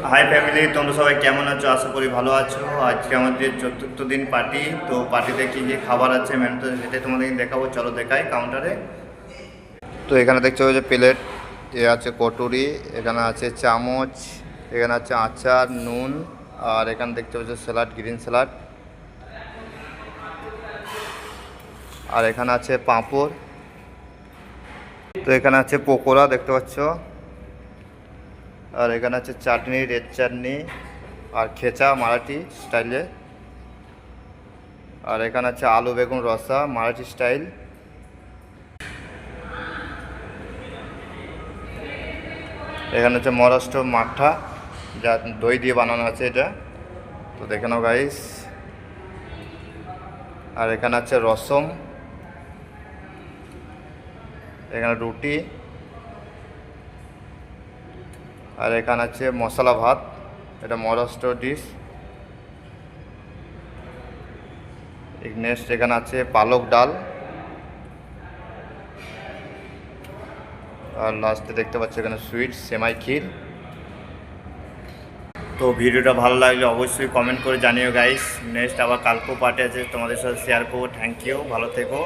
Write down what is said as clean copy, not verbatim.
High family, তোমরা সবাই কেমন আছো? আশা করি ভালো আছো। আজকে আমাদের চতুর্থ দিন পার্টি। তো পার্টিতে কী কী খাবার আছে মেনুতে সেটাই তোমাদেরকে দেখাবো, চলো দেখাই কাউন্টারে। তো এখানে দেখতে পাচ্ছ যে প্লেট, এ আছে কটুরি, এখানে আছে চামচ, এখানে আছে আচার, নুন, আর এখানে দেখতে পাচ্ছ স্যালাড, গ্রিন স্যালাড, আর এখানে আছে পাঁপড়। তো এখানে আছে পকোড়া দেখতে পাচ্ছ, আর এখানে আছে চাটনি, রেড চাটনি, আর খেচা মারাঠি স্টাইলে, আর এখানে আছে আলু বেগুন রসা মারাঠি স্টাইল। এখানে হচ্ছে মহারাষ্ট্র মাঠা, যা দই দিয়ে বানানো আছে এটা, তো দেখে নাও গাইস। আর এখানে আছে রসম, এখানে রুটি, আর এখানে আছে মশলা ভাত, এটা মহারাষ্ট্র ডিশ। নেক্সট এখানে আছে পালক ডাল, আর লাস্টে দেখতে পাচ্ছি এখানে সুইট সেমাই ক্ষীর। তো ভিডিওটা ভালো লাগলে অবশ্যই কমেন্ট করে জানিও গাইস। নেক্সট আবার কালকেও পার্টি আছে, তোমাদের সাথে শেয়ার করবো। থ্যাংক ইউ, ভালো থেকো।